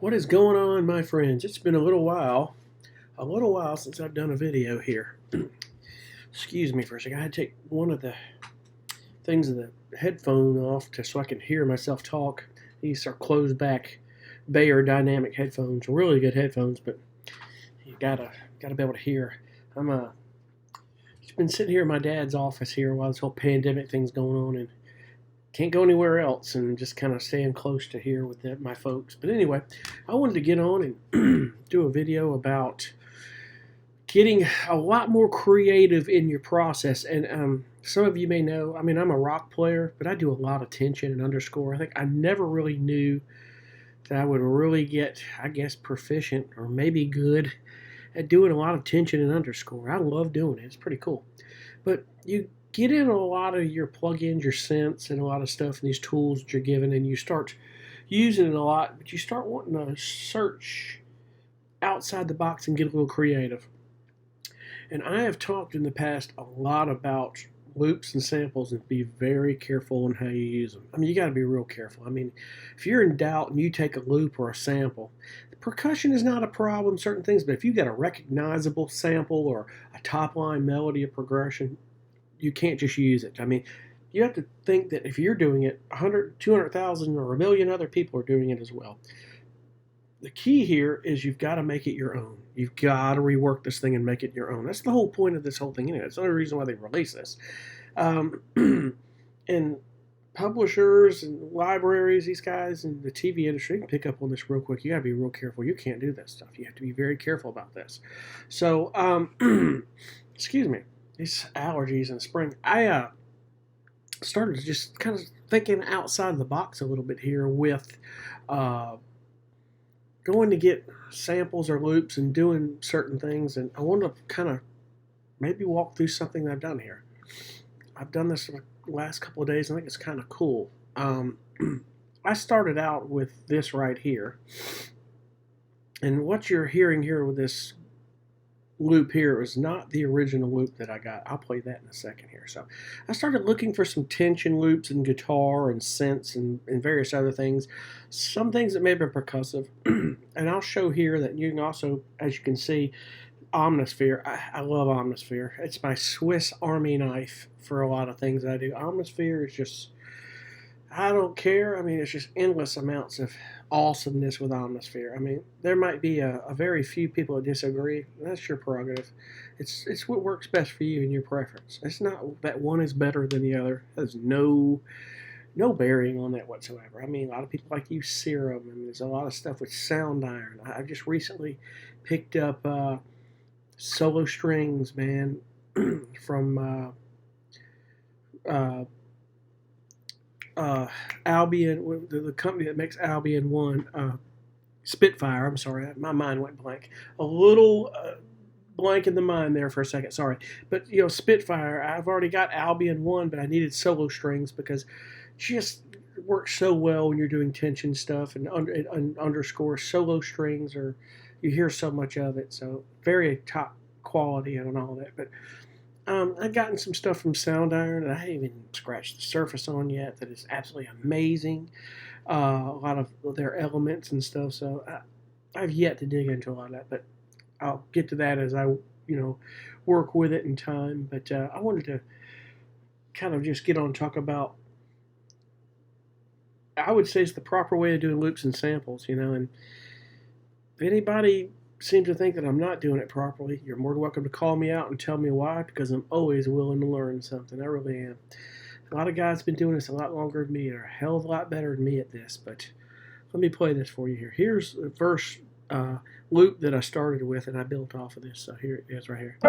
What is going on, my friends? It's been a little while since I've done a video here. Excuse me for a second. I had to take one of the things of the headphone off so I can hear myself talk. These are closed back Bayer dynamic headphones, really good headphones, but you gotta be able to hear. I'm just been sitting here in my dad's office here while this whole pandemic thing's going on, and can't go anywhere else, and just kind of staying close to here with my folks. But anyway, I wanted to get on and do a video about getting a lot more creative in your process. And some of you may know, I mean, I'm a rock player, but I do a lot of tension and underscore. I think I never really knew that I would really get, I guess, proficient or maybe good at doing a lot of tension and underscore. I love doing it. It's pretty cool. But you get in a lot of your plugins, your synths, and a lot of stuff, and these tools that you're given, and you start using it a lot, but you start wanting to search outside the box and get a little creative. And I have talked in the past a lot about loops and samples, and be very careful on how you use them. I mean, you got to be real careful. I mean, if you're in doubt and you take a loop or a sample, the percussion is not a problem, certain things, but if you got a recognizable sample or a top line melody or progression, you can't just use it. I mean, you have to think that if you're doing it, 100, 200,000 or a million other people are doing it as well. The key here is you've got to make it your own. You've got to rework this thing and make it your own. That's the whole point of this whole thing anyway. It's the only reason why they release this. And publishers and libraries, these guys in the TV industry can pick up on this real quick. You got to be real careful. You can't do this stuff. You have to be very careful about this. So, excuse me. These allergies in the spring. I started just kind of thinking outside the box a little bit here with going to get samples or loops and doing certain things. And I want to kind of maybe walk through something that I've done here. I've done this for the last couple of days. I think it's kind of cool. I started out with this right here. And what you're hearing here with this loop here is not the original loop that I got. I'll play that in a second here. So I started looking for some tension loops in guitar and synths and various other things. Some things that may be percussive. And I'll show here that you can also, as you can see, Omnisphere. I love Omnisphere. It's my Swiss Army knife for a lot of things I do. Omnisphere is just, I don't care. I mean, it's just endless amounts of awesomeness with Omnisphere. I mean, there might be a very few people that disagree. That's your prerogative. It's what works best for you and your preference. It's not that one is better than the other. There's no bearing on that whatsoever. I mean, a lot of people like to use Serum, and there's a lot of stuff with Sound Iron. I just recently picked up Solo Strings, man, from Albion, the company that makes Albion 1, Spitfire. I'm sorry, my mind went blank. A little blank in the mind there for a second. Sorry, but you know, Spitfire. I've already got Albion 1, but I needed Solo Strings because just works so well when you're doing tension stuff and underscore solo strings, or you hear so much of it. So very top quality and all that, but. I've gotten some stuff from Sound Iron that I haven't even scratched the surface on yet that is absolutely amazing. A lot of their elements and stuff, so I've yet to dig into a lot of that, but I'll get to that as I, work with it in time. But I wanted to kind of just get on and talk about, I would say it's the proper way of doing loops and samples, and if anybody seem to think that I'm not doing it properly, you're more than welcome to call me out and tell me why, because I'm always willing to learn something. I really am. A lot of guys have been doing this a lot longer than me and are a hell of a lot better than me at this, but let me play this for you here. Here's the first loop that I started with, and I built off of this, so here it is right here.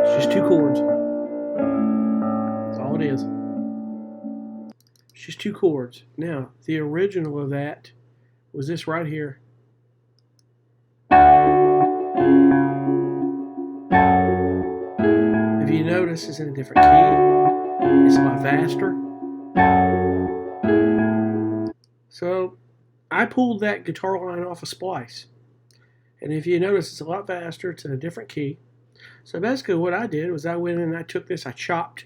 It's just two chords. That's all it is. It's just two chords. Now, the original of that was this right here. If you notice, it's in a different key. It's a lot faster. So, I pulled that guitar line off a splice. And if you notice, it's a lot faster. It's in a different key. So basically what I did was I went in and I took this, I chopped,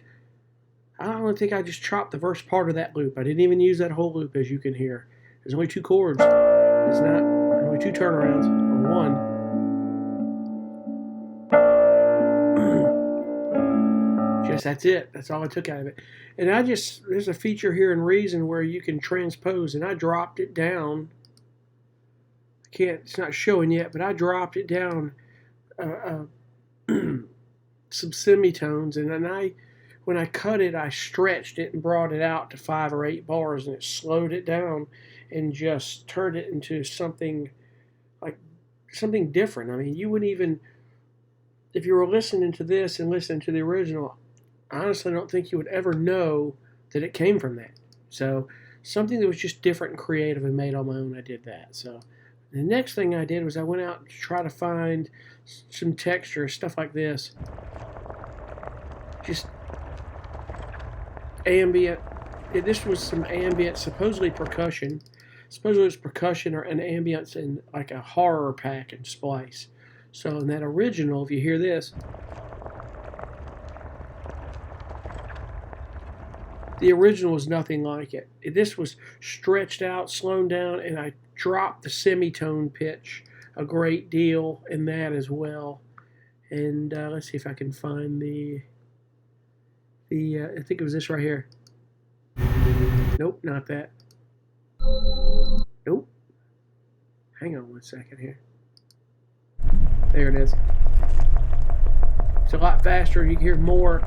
I don't only think I just chopped the first part of that loop. I didn't even use that whole loop, as you can hear. There's only 2 chords. It's not only 2 turnarounds, or 1. Just that's it. That's all I took out of it. And there's a feature here in Reason where you can transpose, and I dropped it down. It's not showing yet, but I dropped it down some semitones, and then when I cut it, I stretched it and brought it out to 5 or 8 bars, and it slowed it down and just turned it into something different. I mean, you wouldn't even, if you were listening to this and listening to the original, I honestly don't think you would ever know that it came from that. So something that was just different and creative and made on my own, I did that. So the next thing I did was I went out to try to find some texture, stuff like this. Just ambient. This was some ambient, supposedly percussion. Supposedly it's percussion or an ambience in like a horror pack and splice. So in that original, if you hear this, the original was nothing like it. This was stretched out, slowed down, and I dropped the semitone pitch a great deal in that as well. And let's see if I can find I think it was this right here. Nope, not that. Nope. Hang on one second here. There it is. It's a lot faster. You can hear more.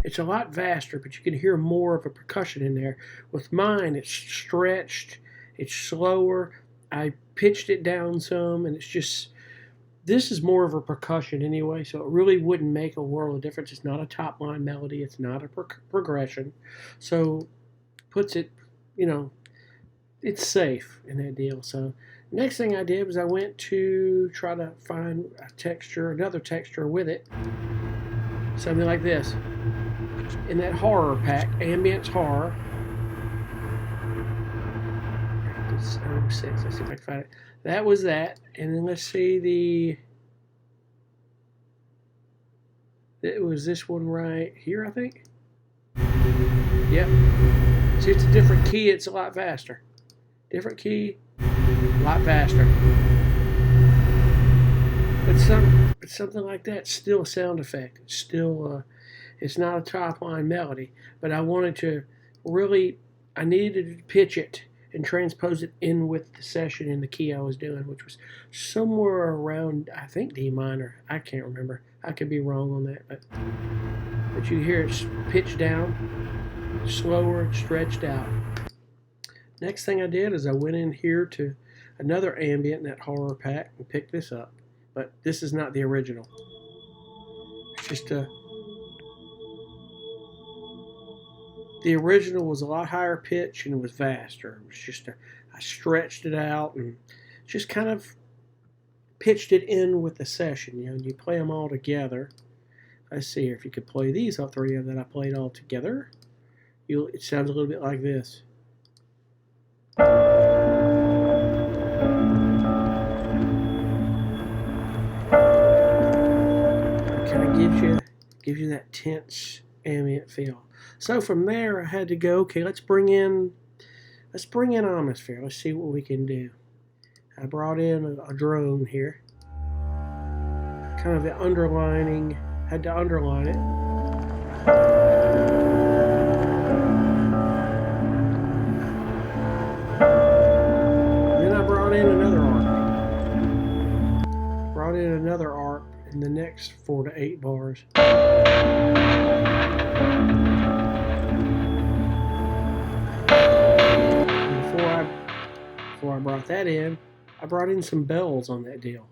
It's a lot faster, but you can hear more of a percussion in there. With mine, it's stretched. It's slower. I pitched it down some, and it's just, this is more of a percussion anyway, so it really wouldn't make a world of difference. It's not a top line melody. It's not a progression. So puts it, it's safe in that deal. So next thing I did was I went to try to find another texture with it. Something like this. In that horror pack, Ambience Horror. It's 06. Let's see if I can find it. That was that. And then let's see it was this one right here, I think. Yep. See, it's a different key. It's a lot faster. Different key, a lot faster. But something like that, still a sound effect. It's still, it's not a top line melody. But I wanted to I needed to pitch it and transpose it in with the session in the key I was doing, which was somewhere around, I think, D minor. I can't remember. I could be wrong on that. But you hear it pitched down, slower, stretched out. Next thing I did is I went in here to another ambient in that horror pack and picked this up. But this is not the original. It's just the original was a lot higher pitch and it was faster. It was just I stretched it out and just kind of pitched it in with the session. You play them all together. Let's see here if you could play these, all 3 of them that I played all together. It sounds a little bit like this. Kind of gives you that tense ambient feel. So from there, I had to go. Okay, let's bring in atmosphere. Let's see what we can do. I brought in a drone here. Kind of the underlining. Had to underline it. Then I brought in another arc. Brought in another arc in the next 4 to 8 bars. Before I brought that in, I brought in some bells on that deal.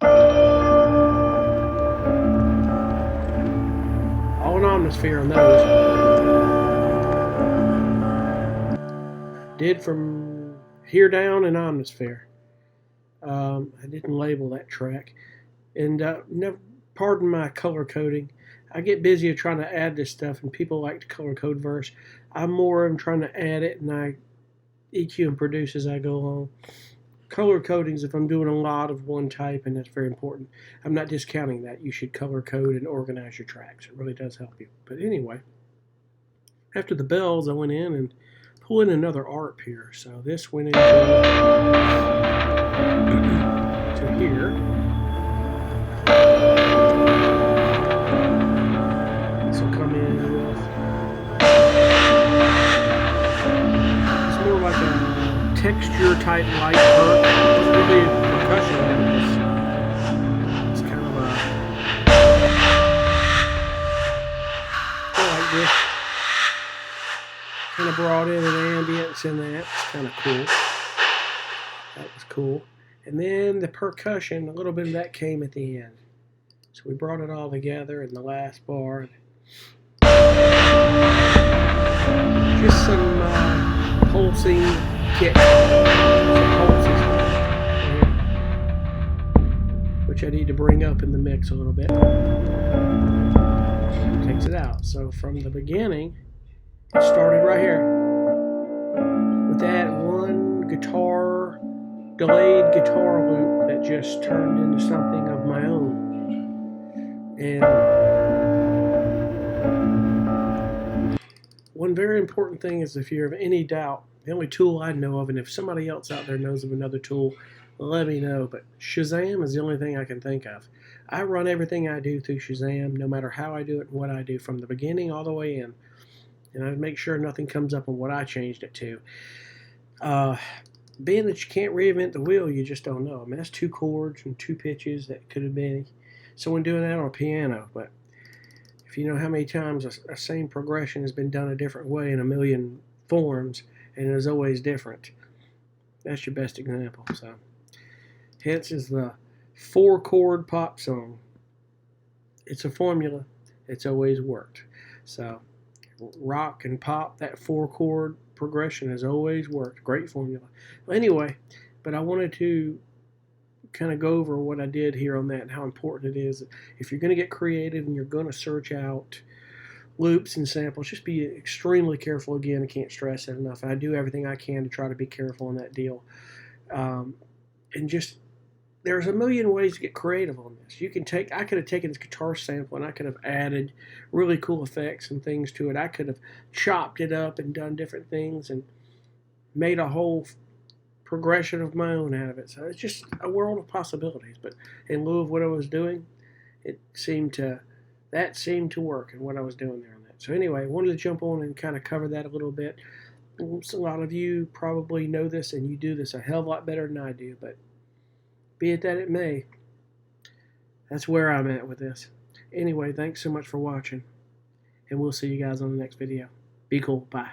All an atmosphere on those. Did from here down an atmosphere. I didn't label that track. And pardon my color coding. I get busy trying to add this stuff, and people like to color code verse. I'm more trying to add it, and I EQ and produce as I go along. Color codings if I'm doing a lot of one type, and that's very important. I'm not discounting that. You should color code and organize your tracks. It really does help you. But anyway, After the bells, I went in and pulled in another ARP here. So this went into to here. This will come in with, it's more like a texture type light perk. It's really percussion in this. It's kind of a, like this. Kind of brought in an ambience in that. It's kind of cool. That was cool. And then the percussion, a little bit of that came at the end. So we brought it all together in the last bar. Just some pulsing kick. Some pulses. Which I need to bring up in the mix a little bit. Takes it out. So from the beginning, it started right here with that one guitar, delayed guitar loop that just turned into something of my own. And one very important thing is, if you have any doubt, the only tool I know of, and if somebody else out there knows of another tool, let me know, but Shazam is the only thing I can think of. I run everything I do through Shazam, no matter how I do it and what I do, from the beginning all the way in. And I make sure nothing comes up on what I changed it to. Being that you can't reinvent the wheel, you just don't know. I mean, that's 2 chords and 2 pitches that could have been someone doing that on a piano. But if you know how many times a same progression has been done a different way in a million forms, and it is always different, that's your best example. So, hence is the 4-chord pop song. It's a formula. It's always worked. So, rock and pop, that 4-chord progression has always worked. Great formula. Well, anyway, but I wanted to kind of go over what I did here on that and how important it is. If you're going to get creative and you're going to search out loops and samples, just be extremely careful. Again, I can't stress it enough. I do everything I can to try to be careful on that deal. And just, there's a million ways to get creative on this. I could have taken this guitar sample and I could have added really cool effects and things to it. I could have chopped it up and done different things and made a whole progression of my own out of it. So it's just a world of possibilities. But in lieu of what I was doing, that seemed to work in what I was doing there on that. So anyway, I wanted to jump on and kind of cover that a little bit. A lot of you probably know this and you do this a hell of a lot better than I do, but be it that it may, that's where I'm at with this. Anyway, thanks so much for watching, and we'll see you guys on the next video. Be cool. Bye.